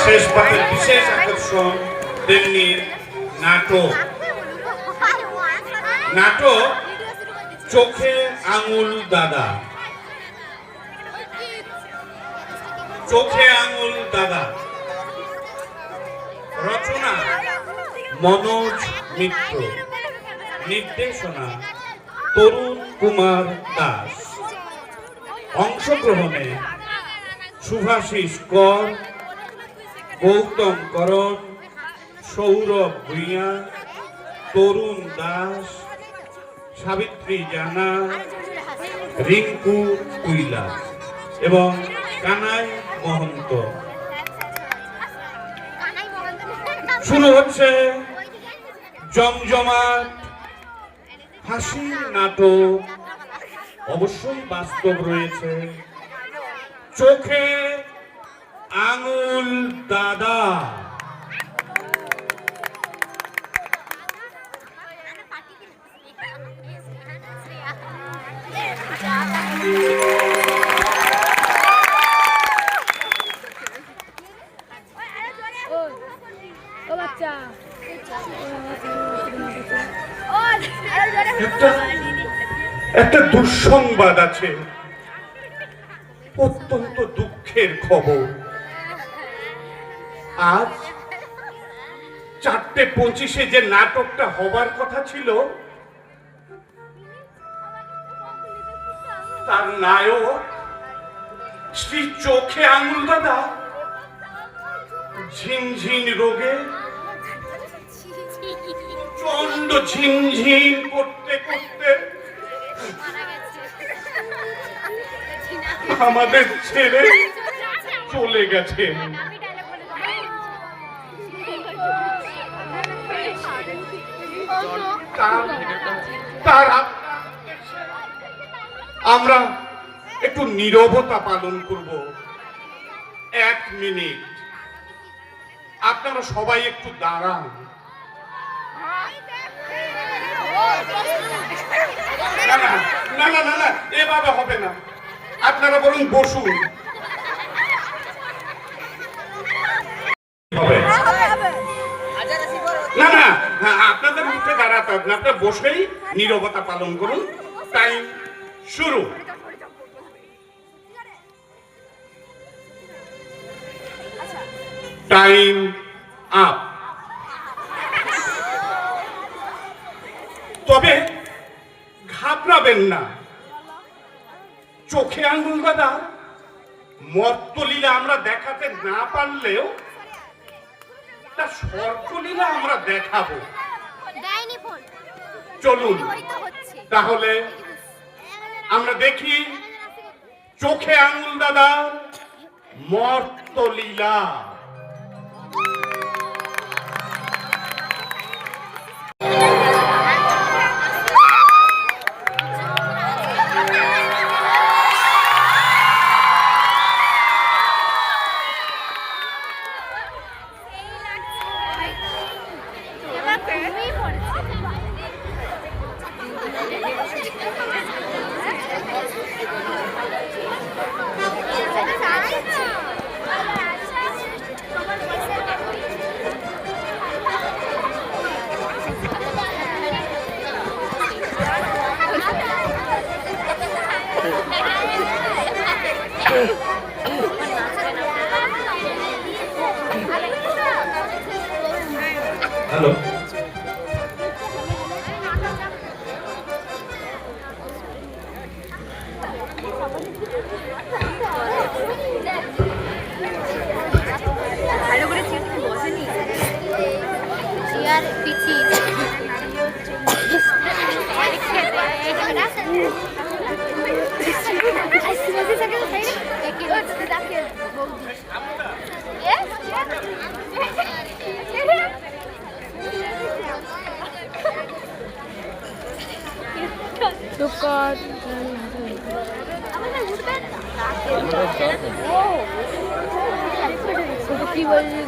শেষ পাতের বিশেষ আকর্ষণ তেমনি নাটক। নাটক চোখে আঙুল দাদা। চোখে আঙুল দাদা রচনা মনোজ মিত্র, নির্দেশনা তরুণ কুমার দাস। অংশগ্রহণে শুভাশিস কর, গৌতম করণ, সৌরভ ভূঁইয়া, তরুণ দাস, সাবিত্রী জানা, রিঙ্কু কুইলা এবং কানাই মহন্ত। শুরু হচ্ছে জমজমাট হাসির নাটক, অবশ্যই বাস্তব রয়েছে। চোখে আঙুল দাদা। একটা দুঃসংবাদ আছে, অত্যন্ত দুঃখের খবর। আজ 4:25 যে নাটকটা হবার কথা ছিল, তার নায়ক শ্রী চোখে আঙুল দাদা ঝিনঝিন রোগে চন্ড ঝিনঝিন করতে করতে আমাদের ছেড়ে চলে গেছে। আমরা একটু নীরবতা পালন করব 1 মিনিট। আপনারা সবাই একটু দাঁড়ান। না না না না, এভাবে হবে না, আপনারা বরং বসুন। না না, আপনাদের উঠে দাঁড়াতে হবে না, আপনারা বসেই নীরবতা পালন করুন। টাইম শুরু। Time up. তবে ঘাবড়াবেন না, চোখে আঙুল দাদা মর্তলীলা আমরা দেখাতে না পারলেও তার স্বর্গলীলা আমরা দেখাবো। চলুন তাহলে আমরা দেখি চোখে আঙুল দাদা মর্তলীলা। হ্যালো, ভালো করে বসেনি চেয়ার পিছিয়ে কি বলছি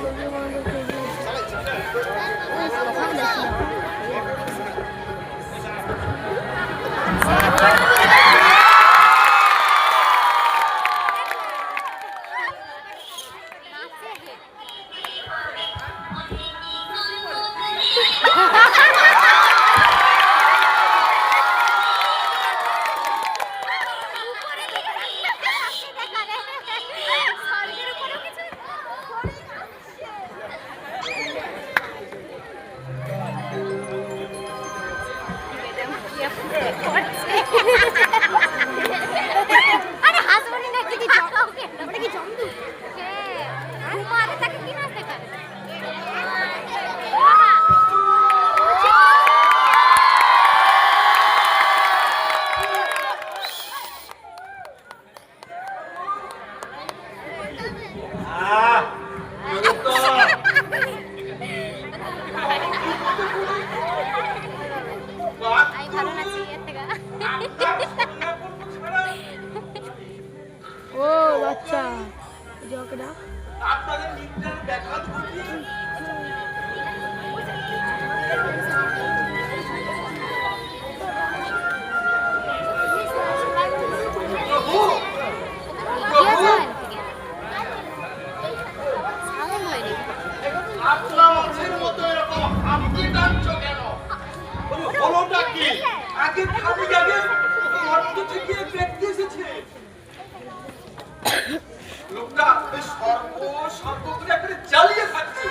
নিদ্রার ব্যাঘাত ঘটিয়ে প্রভু আপনার মাছের মতো এরকম হামকি টানছো কেন? হলোটা কি? আগে খালি আগে মর্ত থেকে ব্যক্তি এসেছে। লোকটা ওই সর্প করে একটা জ্বালিয়ে খাচ্ছে।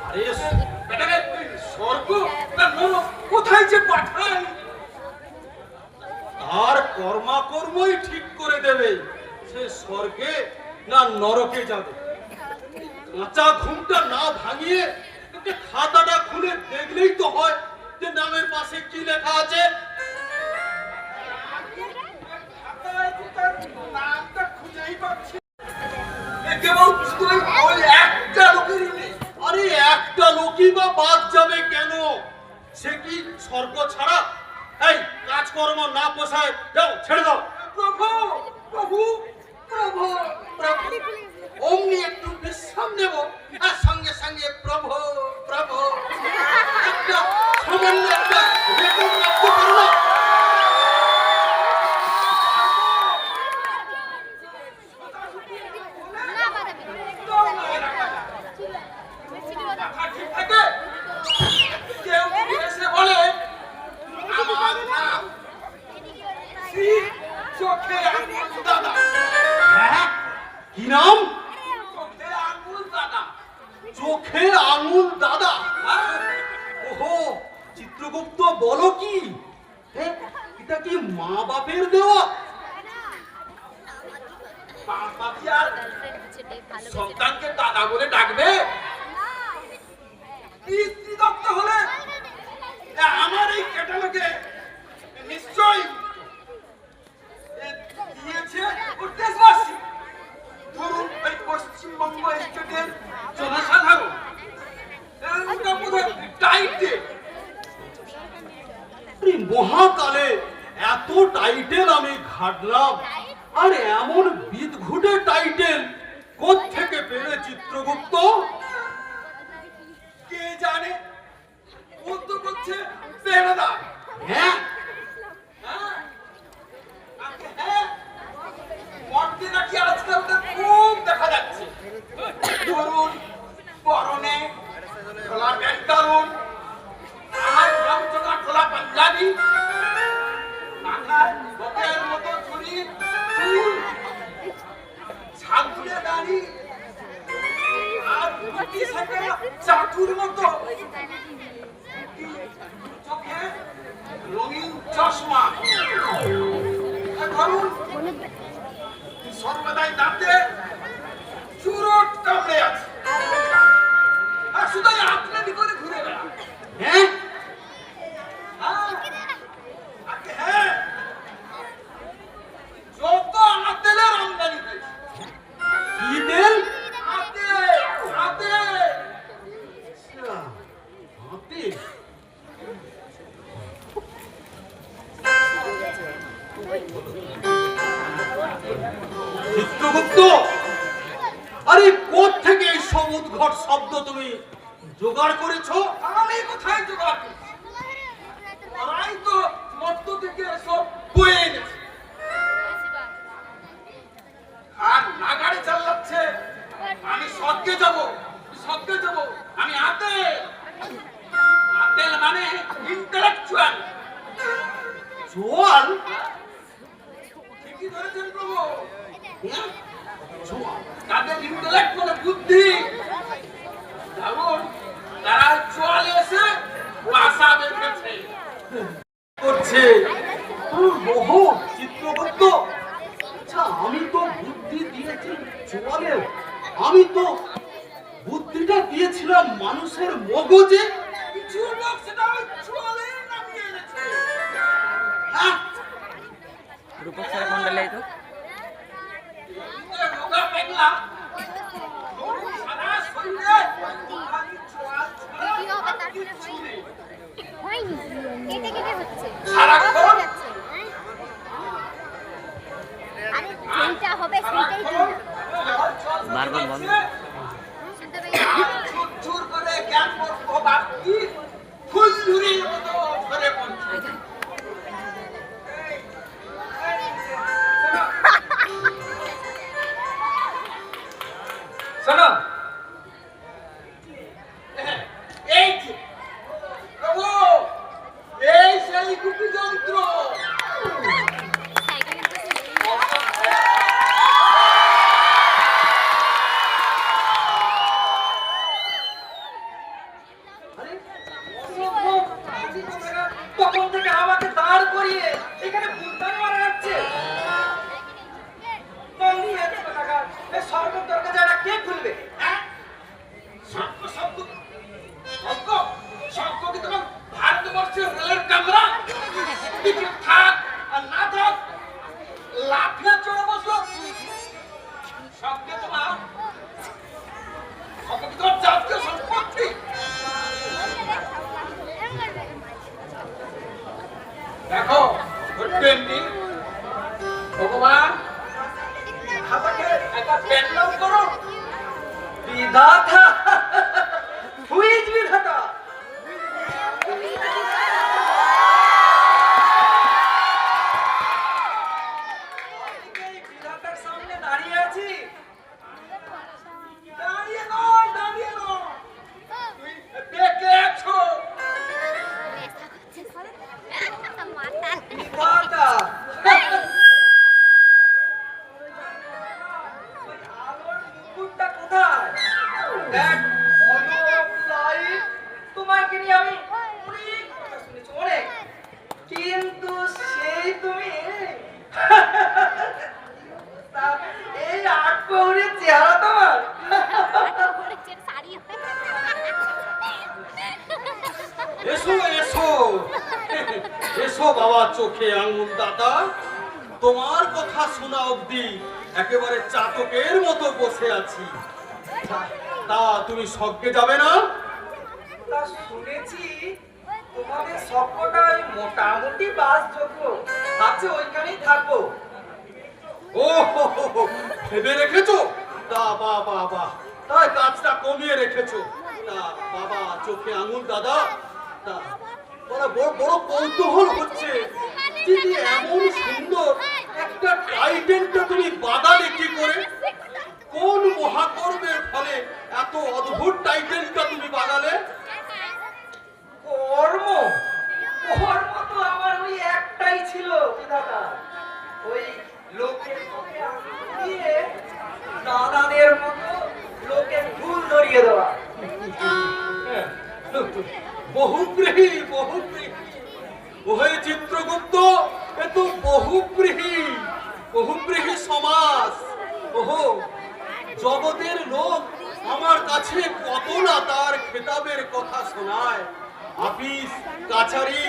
আরে এটাকে স্বর্গ না নরক কোথায় যে পাঠায়? তার কর্মাকর্মই ঠিক করে দেবে সে স্বর্গে না নরকে যাবে। কাঁচা ঘুমটা না ভাঙিয়ে একটা খাতাটা খুলে দেখলেই তো হয় যে নামের পাশে কি লেখা আছে। নামটা খুঁজেই পাচ্ছি কেবল ওই একটা লোকেরই নেই। আরে একটা লোকই বা বাদ যাবে কেন? সে কি স্বর্গ ছাড়া? এই কাজকর্ম না পোষায় যাও ছেড়ে দাও। প্রভু প্রভু প্রভু প্রভু অমনি একটু বিশ্রাম নেব আর সঙ্গে সঙ্গে প্রভু প্রভু একটা সামান্য একটা রেকর্ড রাখতে পারো না? ঠিক থাকে কেউ যদি এসে বলে আমার নাম শ্রী চোখে আঙুল দাদা। হ্যাঁ কি নাম? চোখে আঙুল দাদা। চোখে আঙুল দাদা? ওহো চিত্রগুপ্ত বলো কি? এটা কি মা বাপের দেওয়া? বাবা কি আর সন্তানকে দাদা বলে ডাকবে? স্ত্রী দত্ত হলে আমার এই ক্যাটালগে নিশ্চয় দিয়েছে দেশবাসী। ধরুন এই পশ্চিমবঙ্গ স্টেটের জনসাধারণ মহাকালে এত টাইটেল আমি ঘাটলাম আর এমন বিদঘুটে টাইটেল কোত্থেকে পেলে চিত্রগুপ্ত? কে জানে? বলতে বলছে পেড়াদার। হ্যাঁ মর্তে নাকি আজকাল খুব দেখা যাচ্ছে। ধরুন পরনে খোলা প্যান্টালুন আর গামছাটা খোলা পাঞ্জাবি, মাথায় বকের মতো ছুরি, চুল, ছাগলে দাড়ি আর মুখি থেকে চাটুর মতো, চোখে রঙিন চশমা। ধরুন সর্বদাই দাঁতে চুরট কামড়ে আছে আর শুধুই আপনারই করে ঘুরে বেড়ায়। হ্যাঁ হ্যাঁ যত আতেলের আমদানি হয়েছে। কি তেল? আতে আতে আতে। চিত্রগুপ্ত আরে কোত্থেকে এই সব উদ্ঘট শব্দ তুমি জোগাড় করেছো? আমি কোথায় জোগাড় করেছি? ওরাই তো মধ্য থেকে সব বয়ে এনেছে আর নাগাড়ে চালাচ্ছে। আমি স্বর্গে যাব স্বর্গে যাব। আমি আতেল। আতেল মানে ইন্টেলেকচুয়াল। জোয়াল? ঠিকই ধরেছেন প্রভু। তাদের ইন্টেলেক্ট মানে বুদ্ধি। ধরুন তারা জোয়ালে এসে ভাষা বের করছে। ওহো চিত্রগুপ্ত, আচ্ছা আমি তো বুদ্ধি দিয়েছি জোয়ালে, আমি তো বুদ্ধিটা দিয়েছিলাম মানুষের মগজে। কিছু লোক সেটা ওই জোয়ালে নামিয়ে এনেছে। হ্যাঁ রূপক স্যার কোন বেলায় তো রোগা পেগলা সারা শরীরে খালি জোয়াল ছাড়া আর কিছু নেই। হয়নি, কেটে কেটে হচ্ছে, সারাক্ষণ যাচ্ছে। আরে যেটা হবে সেটাই তো। বারবার বন্ধ ঝুরঝুর করে জ্ঞান বর্ষ বাকি ফুলঝুরির মতো ধরে পড়ছে। শোনো, এই যে, প্রভু, এই সেই কুটি যন্ত্র। আরে, তখন থেকে আমাকে দাঁড় করিয়ে এখানে ফুলদান মারা যাচ্ছে। সরকার দরকার যারা কে খুলবে? হ্যাঁ, শঙ্খ শব্দ শঙ্খ শঙ্খ কি তোমার ভারতবর্ষের রেলের কামরা? টিকিট থাক আর না থাক লাফিয়ে চড়ে বসলো। শঙ্খ তোমার শঙ্খ কি তোমার জাতীয় সম্পত্তি? দেখো ঘটবেননি ভগবান খাতাকে একটা পেন্ডাল করো। বিধাতা, হুইজ বিধাতা? বিধাতার সামনে দাঁড়িয়ে আছি। দাঁড়িয়ে নয়, দাঁড়িয়ে নয়, তুই দেখে আছো। বিধাতা, আলোর মুকুটটা কোথায়? দেখ, অনেক লাইট, তোমাকে নিয়ে আমি অনেক কথা শুনেছি, অনেক, কিন্তু সেই তুমি এই আট পৌরের চেহারা তোমার। এসো এসো এসো বাবা, চোখে আঙুল দাদা, তোমার কথা শোনা অবধি একেবারে চাতকের মতো বসে আছি। তা তুমি স্বর্গে যাবে না? তা শুনেছি তোমাদের সবকটাই মোটামুটি বাসযোগ্য আছে, ওইখানেই থাকবো। ও ভেবে রেখেছো? তা বাবা বাহ, তাই কাজটা কমিয়ে রেখেছো। তা বাবা চোখে আঙুল দাদা, তা বড় কৌতূহল হচ্ছে, যদি এমন সুন্দর একটা টাইটেলটা তুমি বাগালে কি করে? কোন মহাকর্মের ফলে এত অদ্ভুত টাইটেলটা তুমি বাগালে? কর্ম কর্ম তো আমার ওই একটাই ছিল দাদা, ওই লোকের মুখে আঙুল দিয়ে দাদাদের মতো লোকের ভুল ধরিয়ে দেওয়া। বহুব্রীহি বহুব্রীহি, ওহে চিত্রগুপ্ত, এ তো বহুব্রীহি বহুব্রীহি সমাজ। ওহো, জগতের লোক আমার কাছে কত না তার খেতাবের কথা শোনায়। আপিস কাছারি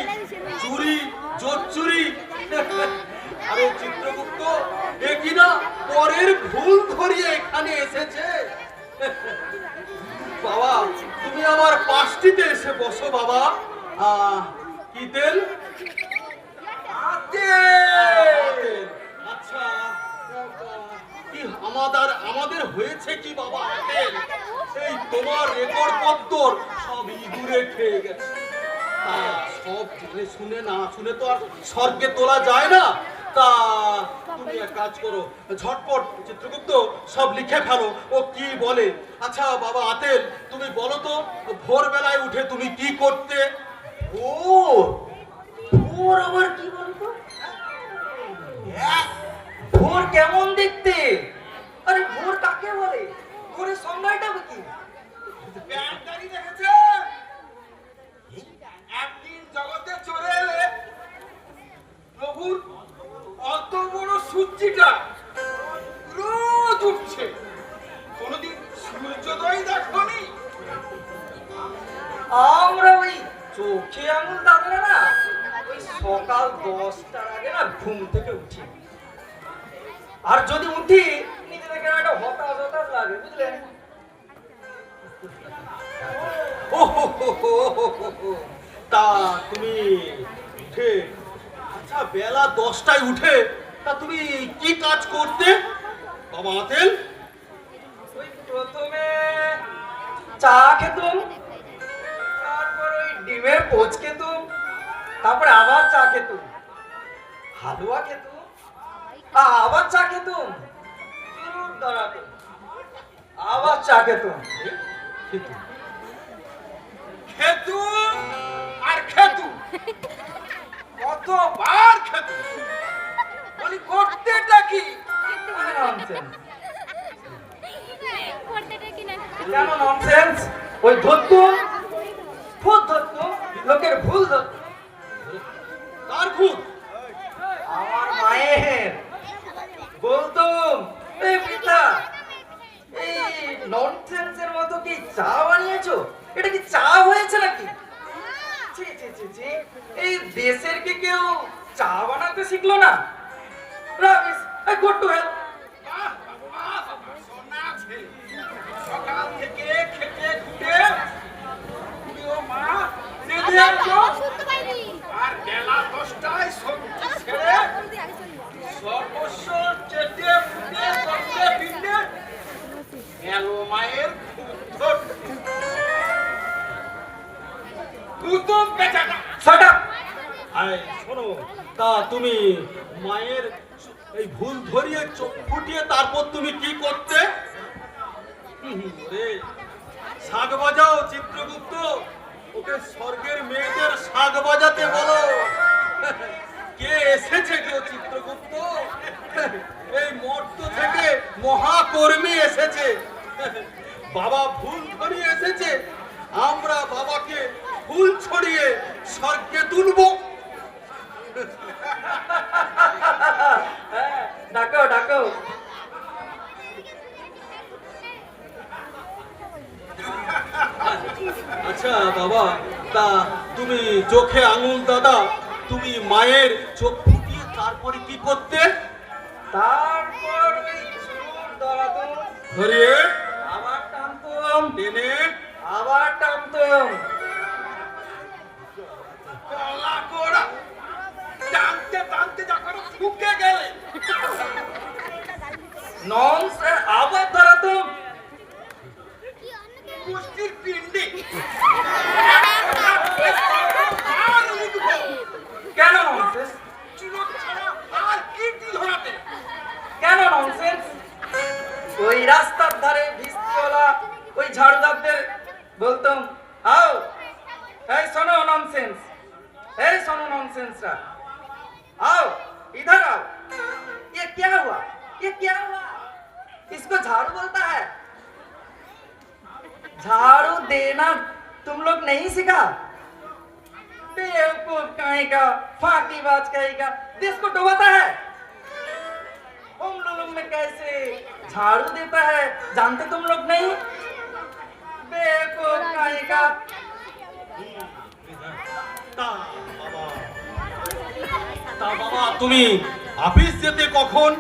চুরি জোচ্চুরি, আরে চিত্রগুপ্ত, এ কিনা পরের ভুল ধরিয়ে এখানে এসেছে। বাবা তুমি আমার পাশটিতে এসে বসো বাবা। কি তেল? আচ্ছা, কি আমাদের হয়েছে কি বাবা? আতেল, এই তোমার রেকর্ড পত্তর সব ইঁদুরে খেয়ে গেছে। সব শুনে না শুনে তো আর স্বর্গে তোলা যায় না। তা তুমি এক কাজ করো, ঝটপট চিত্রগুপ্ত সব লিখে ফেলো ও কি বলে। আচ্ছা বাবা আতেল, তুমি বলো তো ভোরবেলায় উঠে তুমি কি করতে? ও ভোর আবার কি বলতো? ভোর কেমন দেখতে? আরে ভোর কাকে বলে? ভোরের সংজ্ঞাটা কি? ব্যাংকারি দেখেছে? একদিন জগতে চলে এলে প্রভুর অত বড় সূর্যটা রোজ উঠছে, কোনদিন সূর্যোদয় দেখনি? আমরা ওই চোখে আঙুল দাদা না, ওই সকাল 10টার আগে না ঘুম থেকে উঠি, আর যদি উঠি নিজেদেরকে একটা হতাশ হতাশ লাগে, বুঝলেন? তা তুমি উঠে, আচ্ছা বেলা 10টায় উঠে তা তুমি কি কাজ করতে বাবা আতেল? ওই তো প্রথমে চা খেতুম, তারপর ওই ডিমের পোচ খেতুম, তারপরে আবার চা খেতুম, হালুয়া খেতুম, আবার চা খেতুম, চুরুট দাঁড়াতুম, আবার চা খেতুম, খেতুম। খেতু আর খেতু, কতবার খেতু, বলি করতেটা কি? ননসেন্স। করতেটা কি না? কেন ননসেন্স? ওই ধরতুম, ভূত ধরতুম, লোকের ভুল ধরতুম। কার ভূত? আমার মায়ের বলতুম, এই পিতা, এই ননসেন্সের মতো কি চা বানিয়েছো? এটা কি চা হয়েছে নাকি? ছি ছি ছি ছি, এই দেশের কি কেউ চা বানাতে শিখলো না? Rubbish, I go to help. বাহ, বাহ, বাহ, সোনা ছেলে। সকাল থেকে খেটে খুটে তুমিও মা রেঁধে আনছো, শুনতে পাইনি। আর বেলা 10টায় সবজি ছেড়ে সর্বস্ব চেটে ফুটে করতে ফিরতে গেল মায়ের খুব ধরতে। কুতুম বেচাটা। Shut up. আয় শোনো, তা তুমি মায়ের এই ভুল ধরিয়ে চোখ ফুটিয়ে তারপর তুমি কি করতে? রে শাক বাজাও চিত্রগুপ্ত, ওকে স্বর্গের মেয়েদের শাক বাজাতে বলো। কে এসেছে গো চিত্রগুপ্ত? এই মর্ত থেকে মহাকর্মী এসেছে। বাবা ভুল ধরিয়ে এসেছে, আমরা বাবাকে ফুল ছড়িয়ে স্বর্গে তুলবো। হ্যাঁ, ডাকো ডাকো। আচ্ছা বাবা, তা তুমি চোখে আঙুল দাদা, তুমি মায়ের চোখ ফুটিয়ে তারপরে কি করতে? তারপর ওই চুরুট ধরাতুম, ধরিয়ে আবার টানতুম, টেনে আবার টানতুম। গলা গোড়া টানতে টানতে যখন ফুকে গেলে ননসেন্স, আবার ধরাতুম। কুষ্টির পিণ্ডি। কেন ননসেন্স? চুরুট ছাড়া আর কি কি ধরাতে? কেন ননসেন্স? ওই রাস্তার ধারে ভিস্তিওয়ালা ওই ঝাড়ুদারদের বলতাম, आओ, এই শোনো ননসেন্স, এই শোনো ননসেন্সরা, आओ इधर आओ, ये क्या हुआ, ये क्या हुआ? इसको झाड़ू बोलता है। झाड़ू देना तुम लोग नहीं सीखा? बेवकूफ कहीं का, फाकीबाज कहीं का, देश को डुबाता है। हम लोग में कैसे झाड़ू देता है जानते तुम लोग नहीं? बेवकूफ कहीं का। তা বাবা তুমি অফিস যেতে কখন?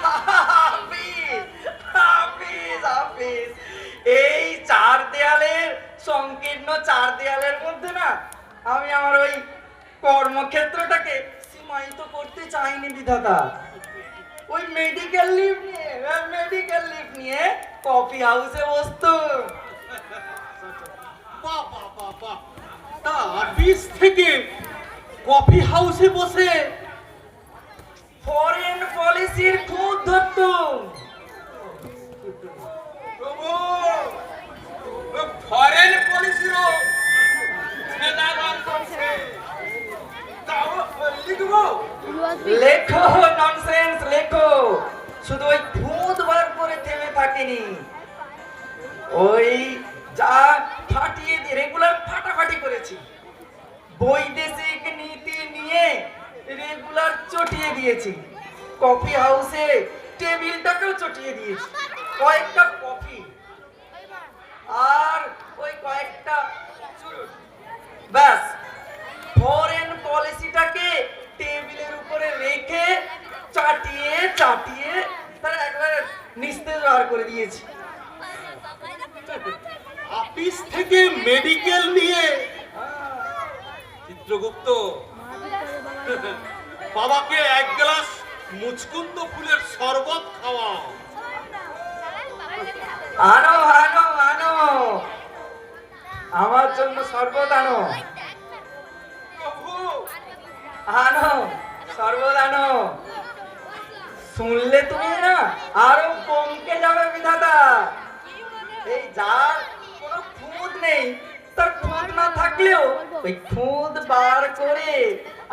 হাফিজ, হাফিজ, হাফিজ। এই চার দেয়ালের সংকীর্ণ চার দেয়ালের মধ্যে না আমি আমার ওই কর্মক্ষেত্রটাকে সীমায়িত করতে চাইনি বিধাতা। ওই মেডিকেল লিভ নিয়ে কফি হাউসে বসতো। বাহ, বাহ, বাহ, বাহ। তা অফিস থেকে কফি হাউসে বসে ফরেন পলিসির খুব ধরতো। প্রভু, ফরেন পলিসিরও ঠেলাগান করছে, তাও লিখবো। লেখো ননসেন্স, লেখো। শুধু ওই ভূত বার করে থেমে থাকেনি, ওই যা ফাটিয়ে দিয়ে রেগুলার ফাটাফাটি করেছি, বৈদেশিক নীতি নিয়ে রেগুলার চটিয়ে দিয়েছি, কফি হাউসে টেবিলটাকেও চটিয়ে দিয়েছি, কয়েকটা কফি আর ওই কয়েকটা চুরুট, ব্যাস ফরেন পলিসিটাকে টেবিলের উপরে রেখে চাটিয়ে চাটিয়ে তারা একবারে নিস্তেজ বার করে দিয়েছি। অফিস থেকে মেডিকেল নিয়ে চিত্রগুপ্ত বাবাকে এক গ্লাস মুচকুন্দ ফুলের শরবত খাওয়া। আনো আনো আনো, আমার জন্য শরবত আনো, প্রভু আনো শরবত আনো। শুনলে তুমি না আরো কমকে যাবে বিধাতা। এই যার কোনো খুঁত নেই, তার খুঁত না থাকলেও ওই খুঁত বার করে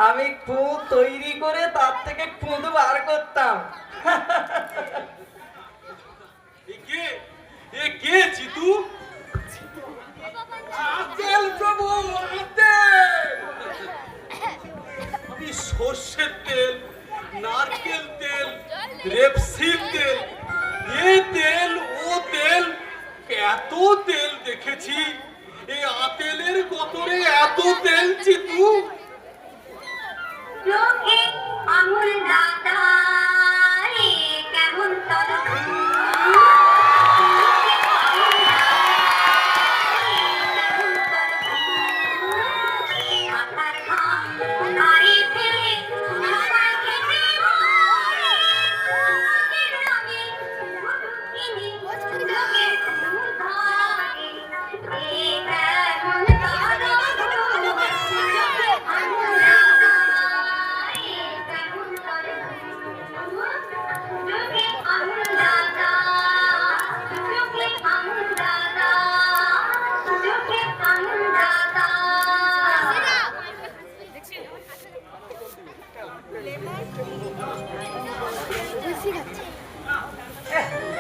আমি খুঁত তৈরি করে তার থেকে খুঁত বার করতাম। এ কে জিতু? আতেল প্রভু, আতেল। আমি সর্ষের তেল, নারকেল তেল, রেপসিল তেল, এ তেল ও তেল, এত তেল দেখেছি। এই আতেলের গতরে এত তেল জিতু? লোকে আঙুল দাতারে কেমন মাথার ঘাম গায়ে ফেলে সবাই খেতে হয়। রঙে ঘুটকিনি লোকে ধরে এ কেমন লোকে আঙুল দাতারে কেমন লোকে আঙুল দাতা, লোকে আঙুল দাতা, লোকে আঙুল দাতা।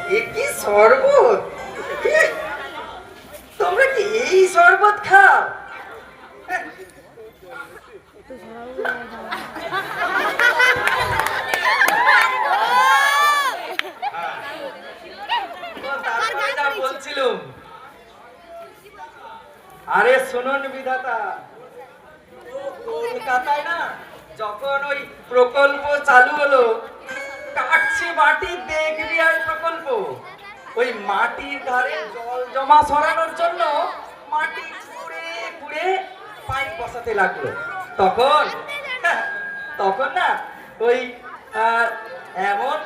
এ কি শরবত! তোমরা কি এই শরবত খাও? তারপরে যা বলছিলুম, আরে শুনুন বিধাতা, কলকাতায় না যখন ওই প্রকল্প চালু হলো, কাটছে মাটি দেখবি আর প্রকল্প, ওই মাটির ধারে জল জমা সরানোর জন্য মাটি খুঁড়ে খুঁড়ে পাইপ বসাতে লাগলো। তখন তখন না ওই এমন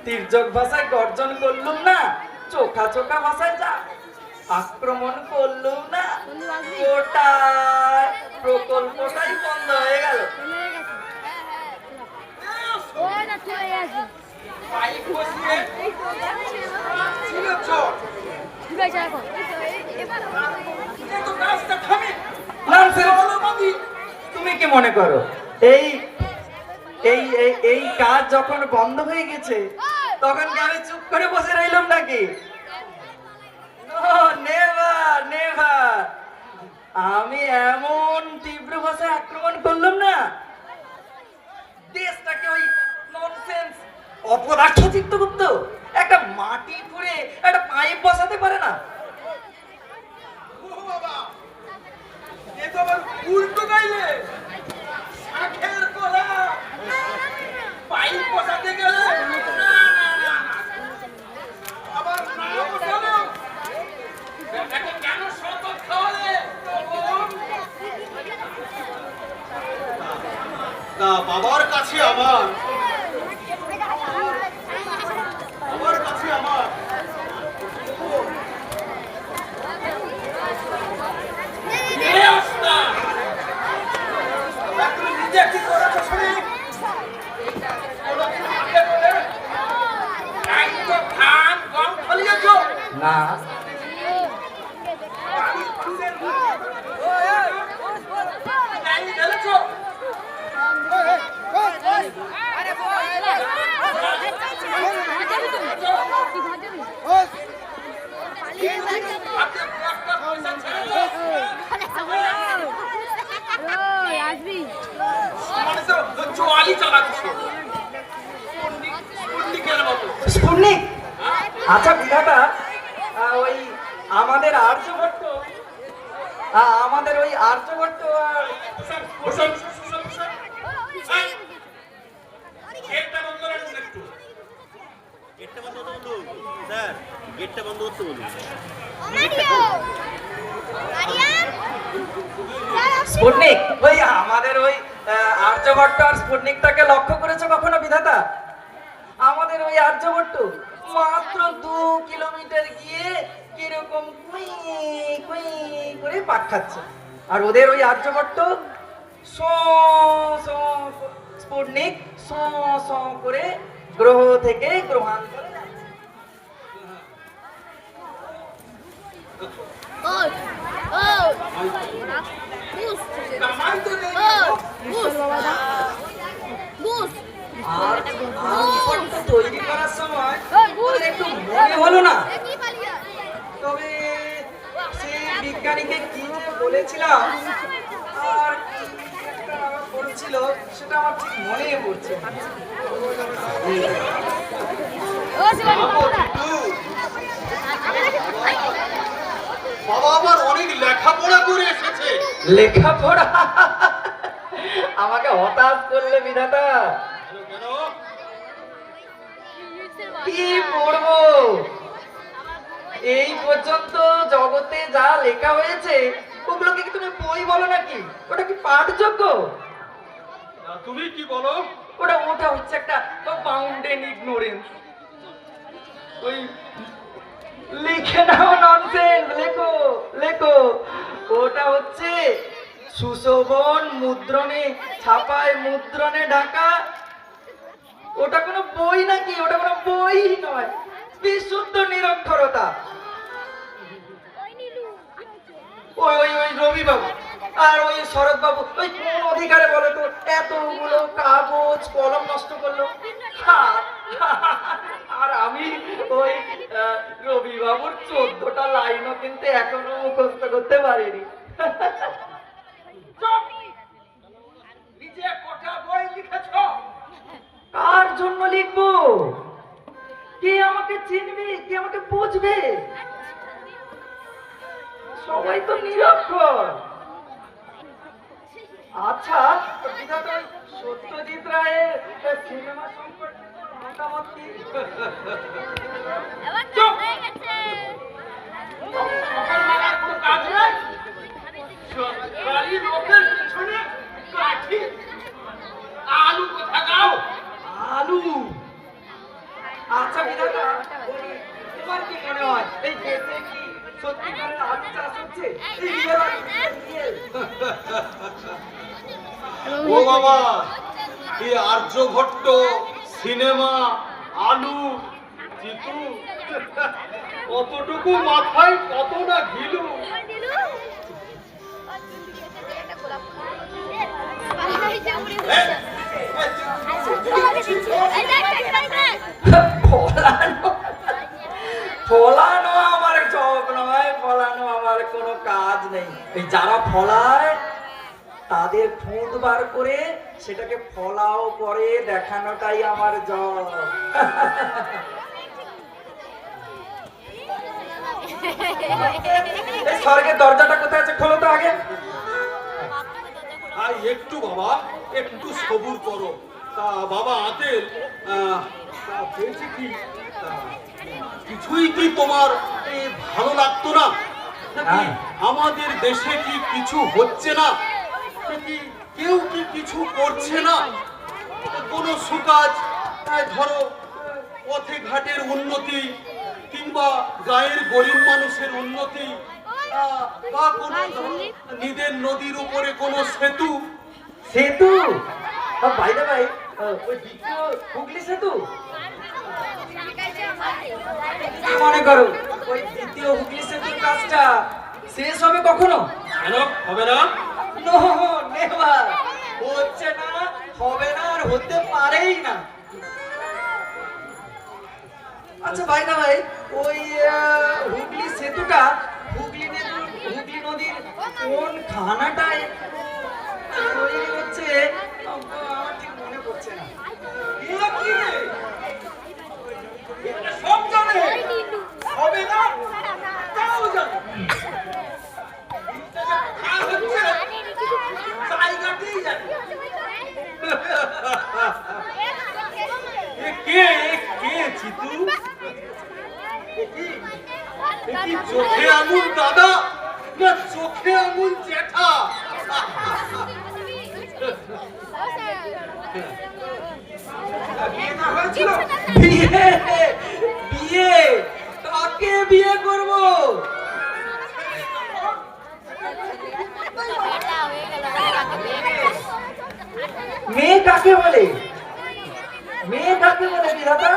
তির্যক ভাষায় গর্জন করলুম না, চোখা চোখা ভাষায় যা আক্রমণ করলুম না, গোটা প্রকল্পটাই বন্ধ হয়ে গেল। পাইপ বসিয়ে ছিল চোর। এ তো কাজটা থামে। Nonsense! তুমি কি মনে করো এই এই এই- এই কাজ যখন বন্ধ হয়ে গেছে তখন কি আমি চুপ করে বসে রইলাম নাকি? নেভার নেভার, আমি এমন তীব্র ভাষায় আক্রমণ করলাম না, দেশটাকে ওই ননসেন্স অপদার্থ চিত্তগুপ্ত একটা মাটি খুঁড়ে একটা পাইপ বসাতে পারে না। ও বাবা, এ তো আবার উল্টো গাইলে। শাখের কলা পাইপ বসাতে গেলে না, না, না, না। আবার না বসালো। এটাকে কেন শরবত খাওয়ালে? না, বাবার কাছে আমার এ অবস্থা। তুমি নিজে কি করেছো শুনি? কোনো কিছু হাতে করে একদম ধান গম ফলিয়েছো? না, গাড়ি ঢেলেছো? হাতে একটা পয়সা ছেড়ে আসবি মানে তো জোয়ালি চালাচ্ছ। স্পুটনিকের মতো। স্পুটনিক? আচ্ছা বিধাতা, ওই আমাদের আর্যভট্ট ওই আর্যভট্ট আর বসুন, বসুন, বসুন। এই, গেটটা বন্ধ রাখুন একটু। গেটটা বন্ধ করতে বলুন স্যার, গেটটা বন্ধ করতে বলুন। স্পুটনিক, ওই আমাদের ওই আর্যভট্ট আর স্পুটনিকটাকে লক্ষ্য করেছো কখনো বিধাতা? আমাদের ওই আর্যভট্ট মাত্র 2 কিলোমিটার গিয়ে কিরকম কুই কুই করে পাক খাচ্ছে, আর ওদের ওই আর্যভট্ট স্পুটনিক করে গ্রহ থেকে গ্রহান্তরে যাচ্ছে। ওই বুস কামাই তো নেই। বুস বাবা বুস আর আর্যভট্ট তৈরি করার সময় ওই বুস ওদের একটু মনে হলো না, কি পালিয়া তবে সেই বিজ্ঞানীকে কি যে বলেছিলাম আর কি একটা বলছিল সেটা আমার ঠিক মনে পড়ছে না। ও শিবানী বাবা আবার অনেক লেখাপড়া করে এসেছে। লেখাপড়া আমাকে হতাশ করলে বিধাতা। কেন? কি পড়বো? এই পর্যন্ত জগতে যা লেখা হয়েছে ওগুলোকে কি তুমি বই বলো নাকি? ওটা কি পাঠযোগ্য? তুমি কি বলো? ওটা হচ্ছে একটা বাউন্ডেন ইগনোরেন্স। ওই লিখে নাও ননসেন্স, লেখো। ওটা হচ্ছে সুশোভন মুদ্রণে ছাপায় মুদ্রণে ঢাকা। ওটা কোনো বই নাকি? ওটা কোনো বই নয়, বিশুদ্ধ নিরক্ষরতা। ওই রবি বাবু আর ওই শরৎ বাবু ওই কোন অধিকারে বলো তো এতগুলো কাগজ কলম নষ্ট করলো? আর আমি ওই রবি বাবুর 14টা লাইনও কিন্তু এখনো মুখস্থ করতে পারিনি। নিজে কটা বই লিখেছ? কার জন্য লিখবো? কে আমাকে চিনবে, কে আমাকে বুঝবে? সবাই তো নিরক্ষর। আচ্ছা বিধাতা, সত্যজিৎ রায়ের সিনেমা সম্পর্কে মতামত কি? এবার হয়ে গেছে আমার কোনো কাজ নেই। সরকারি লোকের পিছনে কাঠি আলু কোথা গাও? আলু। আচ্ছা বিধাতা, তোমার কি মনে হয় এই দেশে কি সত্যিকারের আলু চাষ হচ্ছে? এই রিয়েল? ও বাবা, এই আর্যভট্ট, সিনেমা, আলু, জিতু, কতটুকু মাথায় কত না ঘিলু। ফলানো আমার চোখ নয়, ফলানো আমার কোনো কাজ নেই। এই যারা ফলায় তাদের খুঁত বার করে সেটাকে ফলাও করে দেখানোটাই আমার জব। এই স্বর্গের দরজাটা কোথায় আছে? খোলো তো আগে। আর একটু বাবা, একটু সবুর করো। তা বাবা আতেল, তা বলছি কি, তা কিছুই কি তোমার ভালো লাগতো না নাকি? আমাদের দেশে কি কিছু হচ্ছে না নাকি? কেউ কি কিছু করছে না? কোনো সুকাজ, ধরো পথে ঘাটের উন্নতি কিংবা গায়ের গরিব মানুষের উন্নতি, বা কোনো নিদের নদীর উপরে কোনো সেতু। সেতু? ভাই দা ভাই, ওই দ্বিতীয় হুগলি সেতু কি মনে করো? ওই দ্বিতীয় হুগলি সেতুর কাজটা শেষ হবে কখনো? কেন হবে না? No never. হচ্ছে না, হবে না, আর হতে পারেই না। আচ্ছা ভাই না ভাই, ওই হুগলি সেতুটা হুগলি নদীর কোন খানাটায় তৈরি হচ্ছে আমার ঠিক মনে পড়ছে না। এ কি রে? এটা সব জানে, হবে না তাও জানে। আর হচ্ছে জায়গাতেই জানে। এ কে চিতু? এ কি চোখে আঙুল দাদা না চোখে আঙুল জ্যাঠা? বিয়ে বিয়ে, কাকে বিয়ে করব? মেয়ে কাকে বলে? মেয়ে কাকে বলে বিধাতা?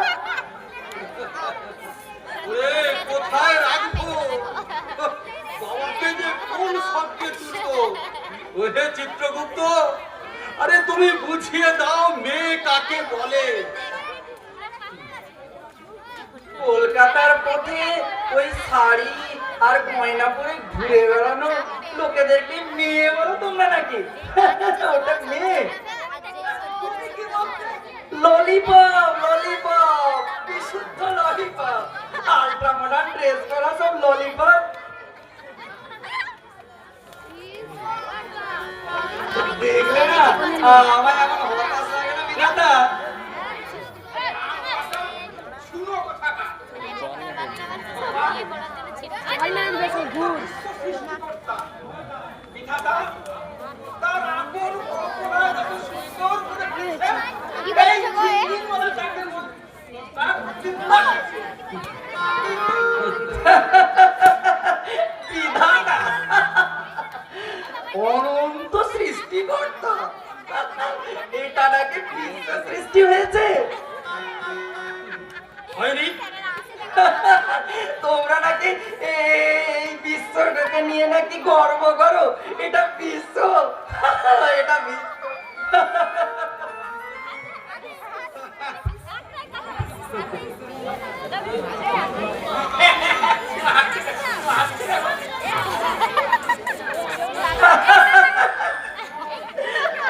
ওরে কোথায় রাখবো? বাবাকে যে কোন শব্দে তুলবো? ওরে চিত্রগুপ্ত, আরে তুমি বুঝিয়ে দাও মেয়ে কাকে বলে? কলকাতার পথে ওই শাড়ি আর গয়না পরে ঘুরে বেড়ানো লোকেদেরকে মেয়ে বলো তোমরা নাকি? ওটা মেয়ে? ললিপপ, ললিপপ, বিশুদ্ধ ললিপপ, আল্ট্রা মডার্ন ড্রেস করা সব ললিপপ। দেখলে না আমার এখন হতাশ লাগে না বিধাতা? শুনো কথাটা। বিধাতা, তার আগর কল্পনা যত সুন্দর করে লিখেছেন, কি বলেছে গো এ? এই বলে চাকরির মধ্যে তার চিন্তা আছে। বিধাতা অনন্ত সৃষ্টিকর্তা, এটা নাকি বিশ্ব সৃষ্টি হয়েছে? হয়নি? তোমরা নাকি এই বিশ্বটাকে নিয়ে নাকি গর্ব করো? এটা বিশ্ব, এটা বিশ্ব।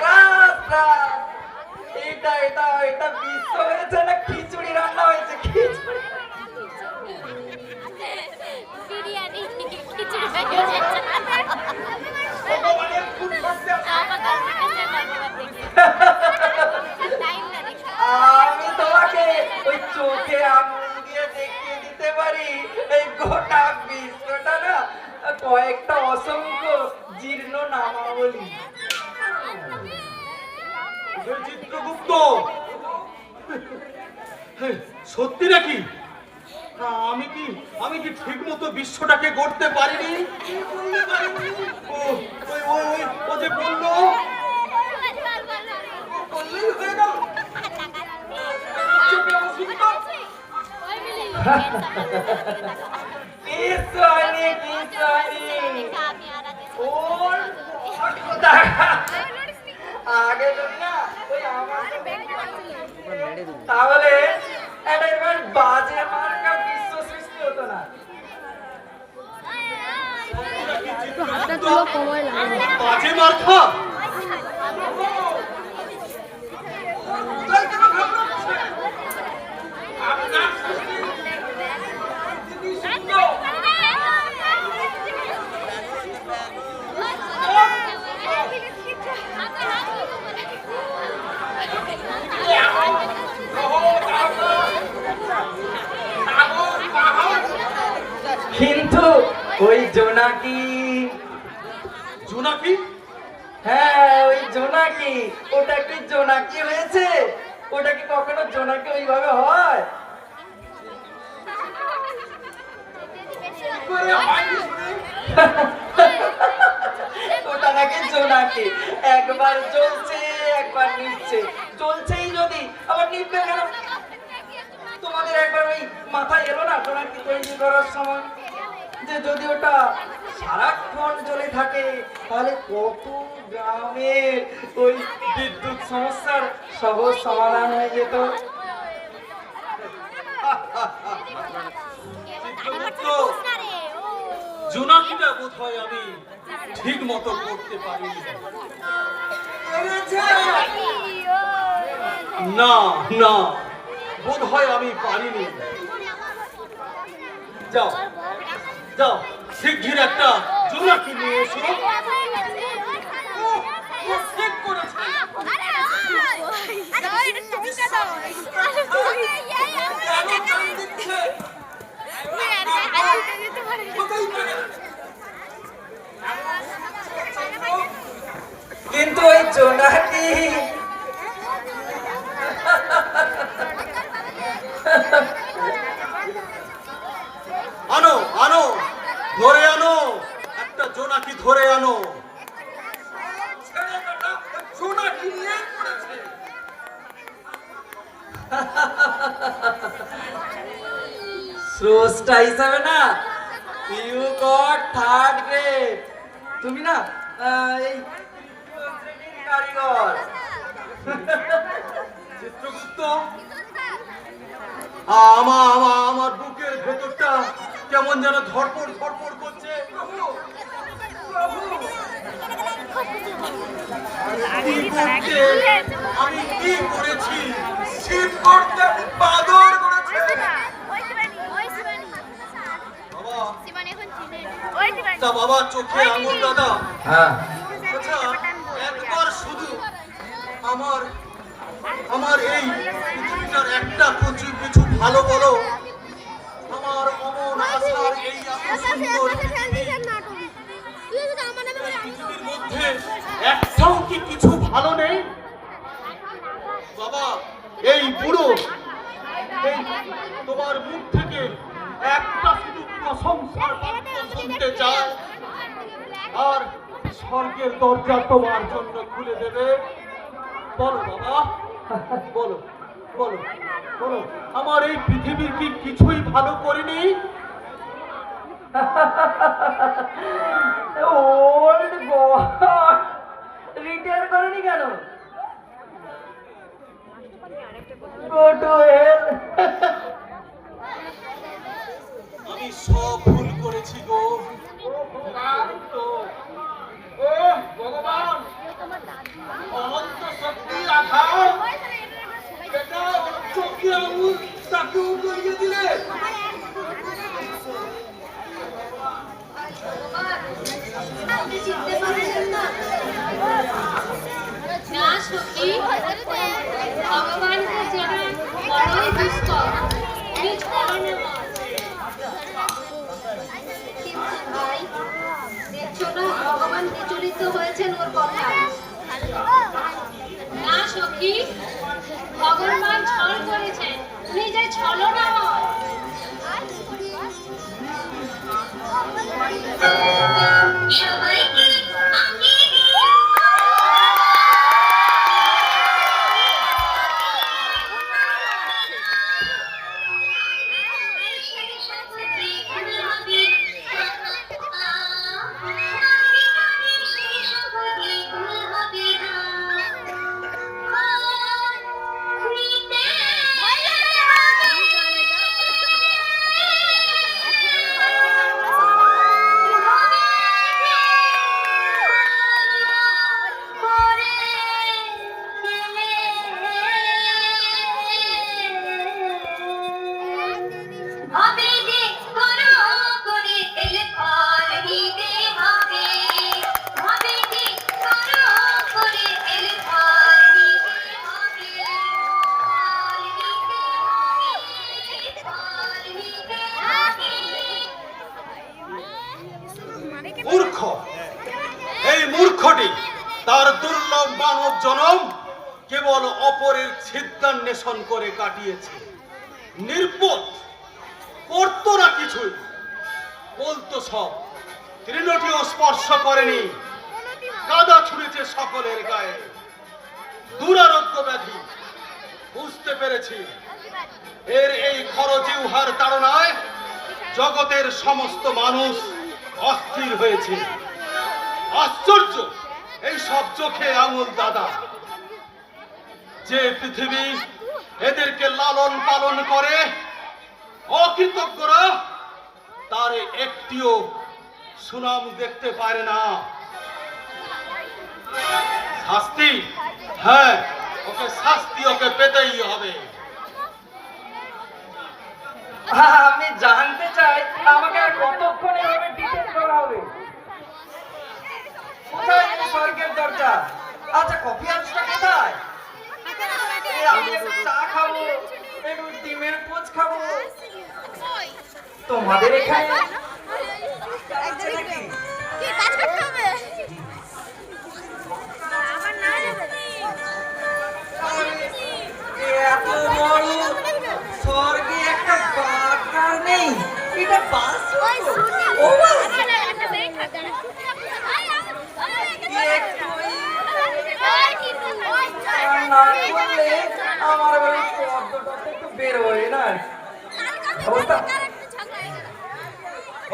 রাস, রাস। এটা এটা এটা বিশ্ব হয়েছে না খিচুড়ি রান্না হয়েছে? খিচুড়ি বিরিয়ানি খিচুড়ি হয়ে গেছে। ভগবানের ফুল করতে টাইম না দেখো। আমি তোমাকে ওই চোখে আঙুল দিয়ে দেখিয়ে দিতে পারি এই গোটা বিশ্বটা না কয়েকটা অসংখ্য জীর্ণ নামাবলী। চিত্রগুপ্ত, সত্যি নাকি? আমি কি ঠিক মতো বিশ্বটাকে গড়তে পারিনি? ও ওই ওই ওই ও যে বললো বললেই হয়ে গেল। চোখে অসুবিধা? ওই মিলে কিচ্ছু হয়নি, কিচ্ছু হয়নি। আমি আর আগে ওর কথা আগে যদি না ওই আমার তাহলে এটা এবার বাজে মার্কা বিশ্ব সৃষ্টি হতো না। বাজে মার্কা? কিন্তু ওই জোনাকি, জোনাকি? হ্যাঁ ওই জোনাকি, ওটা কি জোনাকি হয়েছে? ওটা কি কখনো জোনাকি ওইভাবে হয়? করে হয়নি শুনে? ওটা নাকি জোনাকি, একবার জ্বলছে একবার নিচ্ছে, জ্বলছেই যদি আবার নিভবে কেন? তোমাদের একবার ওই মাথায় এলো না জোনাকি তৈরি করার সময় যে যদি ওটা সারাক্ষণ জ্বলে থাকে তাহলে কত গ্রামের ওই বিদ্যুৎ সমস্যার সহজ সমাধান হয়ে যেত। জোনাকিটা বোধ হয় আমি ঠিক মতো করতে পারিনি। না না, বোধ হয় আমি পারিনি। যাও যাও, শিগগির একটা জোনাকি নিয়ে এসো। ঠিক করেছে। কেন টান দিচ্ছে? কোথায় গেলে? কিন্তু ওই জোনাকি ধরে আনো, একটা জোনাকি ধরে আনো। ছেলে কাটা জোনাকি নিয়ে পড়েছে। স্রষ্টা হিসাবে না ইউ গট থার্ড গ্রেড। তুমি না এই কারিগর। চিত্রগুপ্ত, আমার বুকের ভেতরটা কেমন যেন ধড়পড় ধড়পড় করছে। প্রভু, প্রভু, আমি কি করেছি? শীত করতে বাদর করেছে। বাবা, তা বাবা চোখে আঙুল দাদা। হ্যাঁ, আচ্ছা, একবার শুধু আমার আমার এই পৃথিবীটার একটা কিছু ভালো বলো। আমার অমন আশার এই এত সুন্দর পৃথিবীর মধ্যে একটাও কি কিছু ভালো নেই? বাবা, এই বুড়ো এই তোমার মুখ থেকে একটা শুধু প্রশংসার বাক্য শুনতে চায়, আর স্বর্গের দরজা তোমার জন্য খুলে দেবে। বলো বাবা, বলো বলো বলো, আমার এই পৃথিবীর কি কিছুই ভালো করিনি? ওল্ড গড, রিটায়ার করনি কেন? Go to hell. আমি সব ভুল করেছি গো। ও ভগবান, অনন্ত শক্তি রাখা এটা চোখে আঙুল তাকেও করিয়ে দিলে। আপনি চিনতে পারছেন না? না সখী, ভগবানকে চেনা বড়ই দুষ্কর। তুমি ছড়া নেওয়া। কিন্তু ভাই, দেখছো না ভগবান বিচলিত হয়েছেন ওর কথা। না সখী, ভগবান ছল করেছেন, নিজে ছলনা হয়। সবাইকে আমি মূর্খ, এই মূর্খটি তার দুর্লভ মানব জনম কেবল অপরের ছিদ্রান্বেষণ করে কাটিয়েছে। নির্বোধ, করতো না কিছুই, বলতো সব, তৃণটিও স্পর্শ করেনি, কাদা ছুঁড়েছে সকলের গায়ে। দুরারোগ্য ব্যাধি, বুঝতে পেরেছি এর এই খরজিহ্বার তাড়নায় জগতের সমস্ত মানুষ অস্থির হয়েছে। আশ্চর্য, এই সব চোখে আঙুল দাদা। যে পৃথিবী এদেরকে লালন পালন করে, অকৃতজ্ঞরা তার একটিও সুনাম দেখতে পারে না। শাস্তি, হ্যাঁ, ওকে শাস্তি ওকে পেতেই হবে। আমি জানতে চাই আমাকে আর কতক্ষণ এভাবে ডিটেইল করা হবে? কোথায় এই স্বর্গের দরজা? আচ্ছা, কফি হাউসটা কোথায়? আমি একটু চা খাবো, একটু ডিমের পোচ খাবো। তোমাদের এখানে আছে নাকি? কাজ করতে হবে। আমার না এত বড় স্বর্গে একটা বাগান নেই, এটা বাস? ও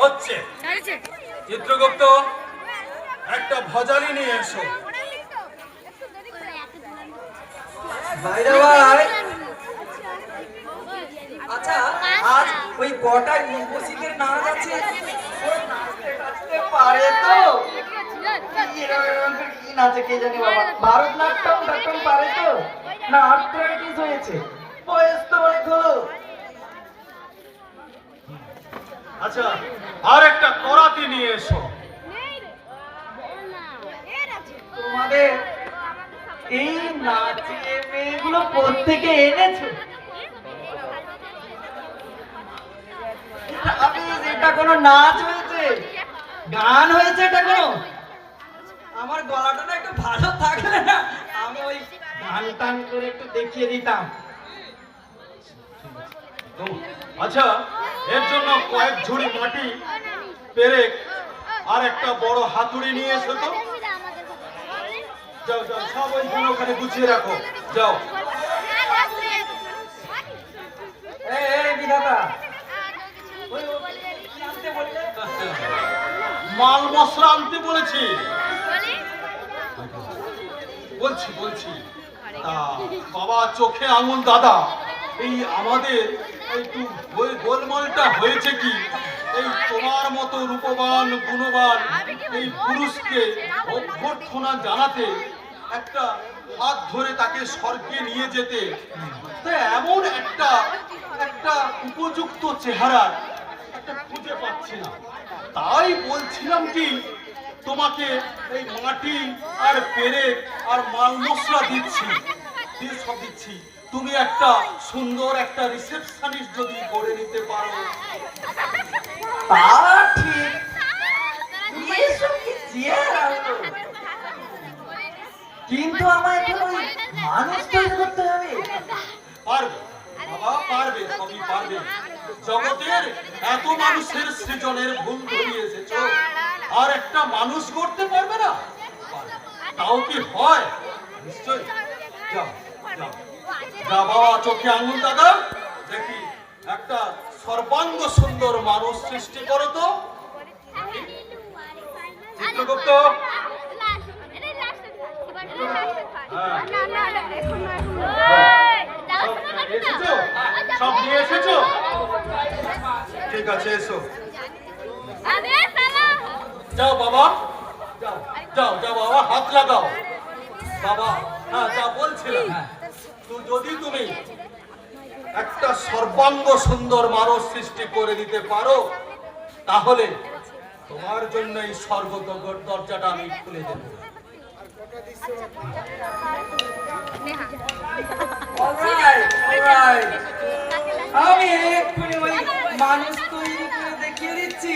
হচ্ছে। চিত্রগুপ্ত, একটা ভজালি নিয়ে এসো। বাইরে ভাই, আচ্ছা আজ ওই কটা রূপসীদের নাচ আছে, ও নাচতে নাচতে পারে তো? কি নাচে কে জানে বাবা, ভারতনাট্যম টাট্যম পারে তো, না আর্থ্রাইটিস হয়েছে, বয়স তো অনেক হলো। আচ্ছা, আর একটা করাতি নিয়ে এসো। তোমাদের এই নাচে মেয়েগুলো প্রত্যেকে এনেছো? এটা কোনো নাচ হয়েছে, গান হয়েছে? এটা কোনো, আমার গলাটা না একটু ভালো থাকলে না আমি ওই গান টান করে একটু দেখিয়ে দিতাম। আচ্ছা, এর জন্য কয়েক ঝুড়ি মাটি, পেরেক আর একটা বড় হাতুড়ি নিয়ে এসো তো। যাও যাও, সব ওইখানে ওখানে গুছিয়ে রাখো, যাও। এই বিধাতা, ওই কি আনতে বললে? মাল মশলা আনতে বলেছি। বলছি বলছি তা বাবা চোখে আঙুল দাদা, এই আমাদের একটু গোলমালটা হয়েছে কি, এই তোমার মতো রূপবান গুণবান এই পুরুষকে অভ্যর্থনা জানাতে, একটা হাত ধরে তাকে স্বর্গে নিয়ে যেতে, তো এমন একটা একটা উপযুক্ত চেহারা একটা খুঁজে পাচ্ছি না। তাই বলছিলাম কি, তোমাকে এই মাটি আর পেরেক আর মাল মশলা দিচ্ছি, সব দিচ্ছি, তুমি একটা সুন্দর একটা রিসেপশনিস্ট যদি করে নিতে পারো। তা ঠিক, এসব কি চেহারা হলো? কিন্তু আমায় এখন ওই মানুষ তৈরি করতে হবে। পারবে বাবা, পারবে, সবই পারবে। জগতের এত মানুষের সৃজনের ভুল ধরিয়ে এসেছো, আর একটা মানুষ করতে পারবে না? তাও কি হয়? নিশ্চয়। যাও যাও যা বাবা, চোখে আঙুল দাদা, দেখি একটা সর্বাঙ্গ সুন্দর মানুষ সৃষ্টি করো তো। চিত্রগুপ্ত, এসেছো? সব নিয়ে এসেছো? ঠিক আছে, এসো। যাও বাবা, যাও যাও যাও বাবা, হাত লাগাও বাবা। হ্যাঁ, যা বলছিলাম, তো যদি তুমি একটা সর্বাঙ্গ সুন্দর মানুষ সৃষ্টি করে দিতে পারো, তাহলে তোমার জন্য এই স্বর্গ দরজাটা আমি খুলে দেব। Alright, alright. আমি এক্ষুনি ওই মানুষ তৈরি করে দেখিয়ে দিচ্ছি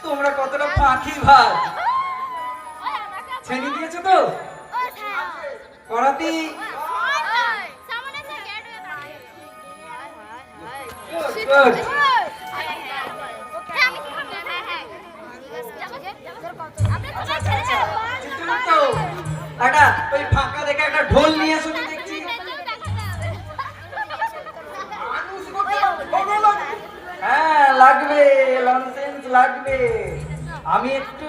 তোমরা কতটা ফাঁকি ভাত। ছেড়ে দিয়েছো তো করাতি? Good. চিত্রগুপ্ত, একটা ওই ফাঁকা দেখে একটা ঢোল নিয়ে এসো তো দেখছি। হ্যাঁ লাগবে, লনসেন্স লাগবে। আমি একটু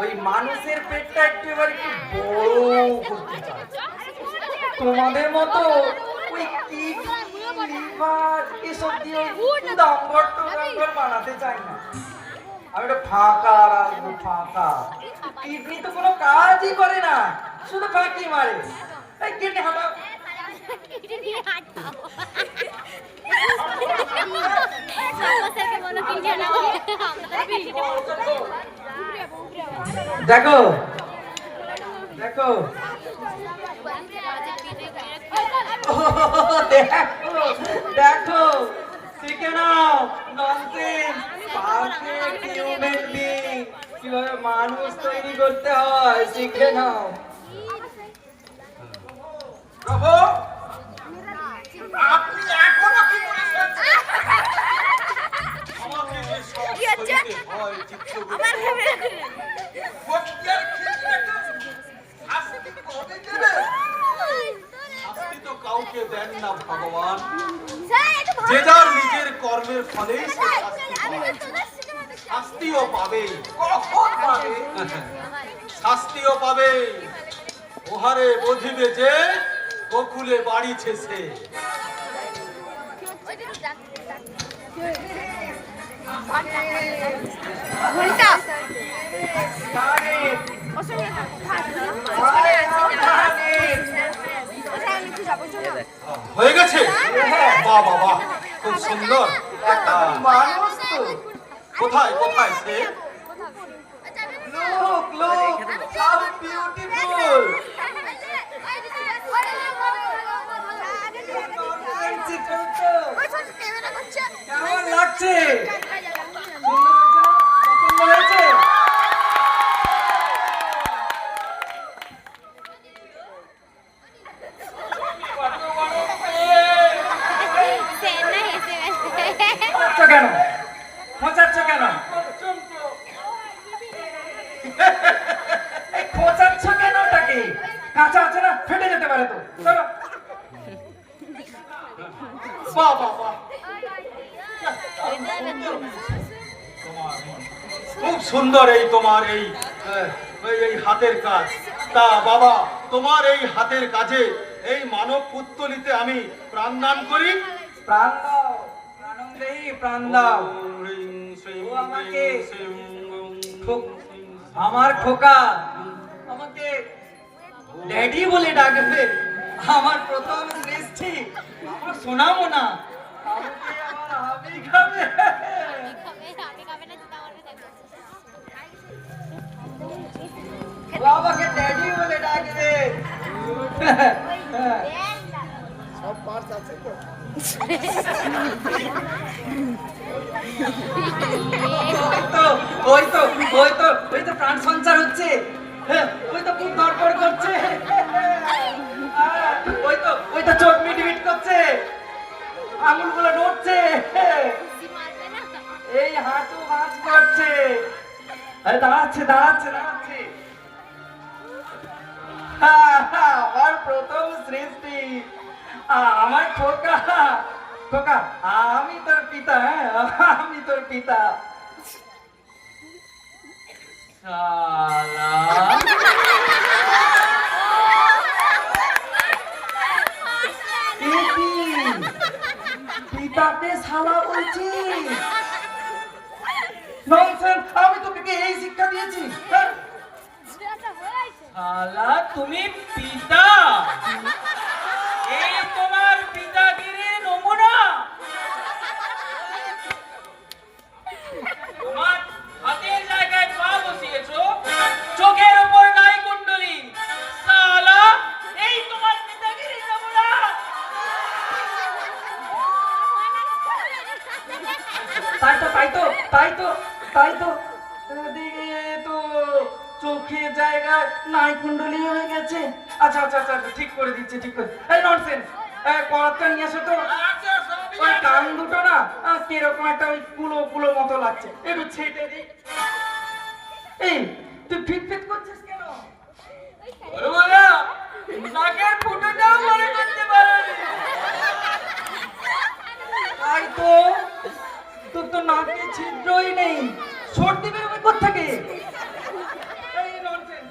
ওই মানুষের পেটটা একটু এবার একটু বড় করতে চাই। তোমাদের মতো ওই কিডনি, লিভার এসব দিয়ে দাম্বর টাম্বর বানাতে চাই না। আমি একটা ফাঁকা রাখবো, ফাঁকা। কিডনি তো কোনো কাজই করে না, শুধু ফাঁকি মারে। এই কিডনি হাঁটাও। দেখো দেখো, দেখো দেখো, শিখে নাও। ননসেন্স, পারফেক্ট হিউম্যান বিং, কিভাবে মানুষ তৈরি করতে হয় শিখে নাও। প্রভু, আপনি এখনো কি করেছেন? আমাকে যে সব সইতে হয়, চিত্রগুপ্ত। বক্তিয়ার খিলজিটাকে শাস্তি কবে দেবে? শাস্তি তো কাউকে দেন না ভগবান, যে যার নিজের কর্মের ফলেই সে শাস্তি পায়। শাস্তিও পাবে। কখন পাবে? শাস্তিও পাবে। ওহারে বধিবে যে গোকুলে বাড়িছে। হয়ে গেছে? বাহ বাহ বাহ, খুব সুন্দর। একটা মানুষ তো। কোথায় কোথায় সে? Look, look, how beautiful. কেমন লাগছে? সুন্দর হয়েছে? খোঁচাচ্ছ কেন? খোঁচাচ্ছ কেন? এই খোঁচাচ্ছ কেন ওটাকে? কাঁচা আছে না, ফেটে যেতে পারে তো। চলো। বাহ বাহ বাহ, খুব সুন্দর এই তোমার এই এই হাতের কাজ। তা বাবা, তোমার এই হাতের কাজে এই মানব পুত্তলিতে আমি প্রাণ দান করি। প্রাণ দাও, প্রাণদেহি প্রাণ দাও। ও আমাকে আমার খোকা আমাকে ড্যাডি বলে ডাকবে। আমার প্রথম সৃষ্টি, আমার সোনামো না, আমাকে আমার হাবি খাবে। ও আমাকে ড্যাডি বলে ডাকবে। ওই তো প্রাণ সঞ্চার হচ্ছে। ওই তো খুব ধড়ফড় করছে। ওই তো চোখ মিটমিট করছে, আঙুলগুলো নড়ছে, এই হাঁটু ভাঁজ করছে। আরে দাঁড়াচ্ছে দাঁড়াচ্ছে দাঁড়াচ্ছে। আমার প্রথম সৃষ্টি, আমার খোকা খোকা, আমি তোর পিতা। হ্যাঁ, আমি তোর পিতা। শালা। এ কি? পিতাকে শালা বলছিস? ননসেন্স! আমি তোকে কি এই শিক্ষা দিয়েছি? হ্যাঁ? শালা, তুমি পিতা? এই তোমার পিতাগিরির নমুনা? তোমার হাতের জায়গায় পা বসিয়েছো, চোখের উপর নাই কুণ্ডলী। শালা, এই তোমার পিতাগিরির নমুনা? তাই তো এদিকে তো চোখের জায়গায় নাই কুণ্ডলী হয়ে গেছে। আচ্ছা আচ্ছা আচ্ছা, ঠিক করে দিচ্ছি, ঠিক করে। এই ননসেন্স, করাতটা নিয়ে আসো তো। ওই কান দুটো না কিরকম একটা ওই কুলো কুলো মতো লাগছে, একটু ছেটে দিই। এই তুই ফিট ফিট করছিস কেন? নাকের ফুটোটাও মনে করতে পারোনি। তাই তো, তোর তো নাকে ছিদ্রই নেই, সর্দি বেরোবে কোত্থেকে? এই ননসেন্স,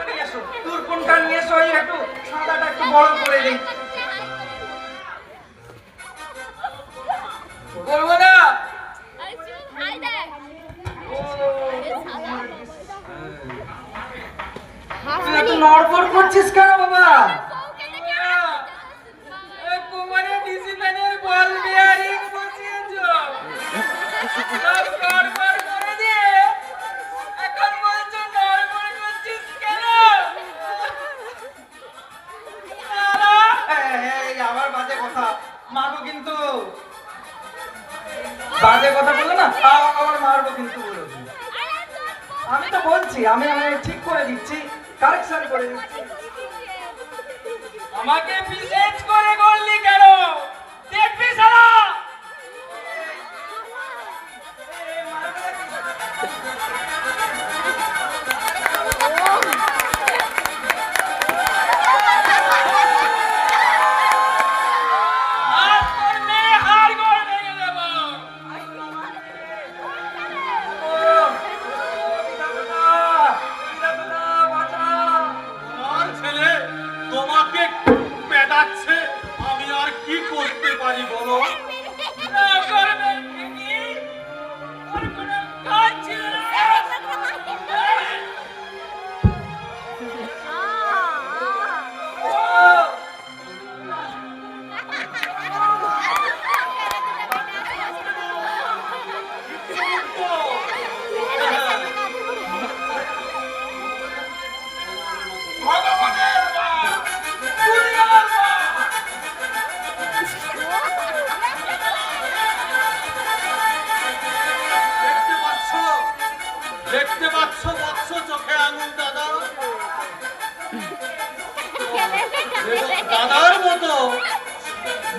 নিয়ে এসো, তোর কোনটা নিয়ে এসো, এই একটু সাদাটা একটু বড় করে দিই। করবো না। তুই এত নড়বড় করছিস কেন বাবা? কোমরে ডিসিপ্লিনের বল বেয়ারিং বসিয়েছো, সব গড়বড় করে দিয়ে এখন বলছো নড়বড় করছিস কেন? এই আমার বাজে কথা মারবো কিন্তু। বাজে কথা বললো না আবার মারবো কিন্তু বলো। আমি তো বলছি, আমি ঠিক করে দিচ্ছি, কারেকশন করে দিচ্ছি। আমাকে বিশেষ করে করলি কেন? দেখবি শালা। দেখতে পাচ্ছ বৎস চোখে আঙুল দাদা, দাদার মতো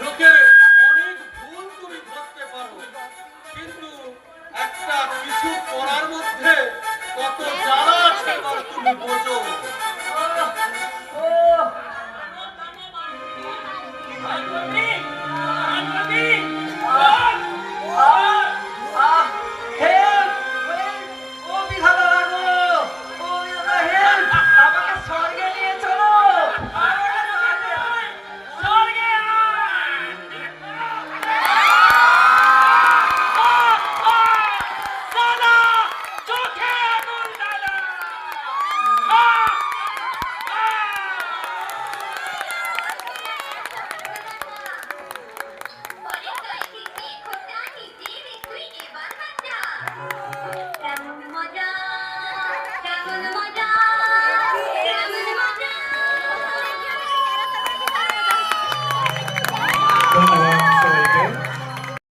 লোকে অনেক ভুল তুমি ধরতে পারো, কিন্তু একটা কিছু করার মধ্যে কত জ্বালা আছে এবার তুমি বোঝো। কেমন মজা, কেমন মজা, কেমন মজা। ধন্যবাদ।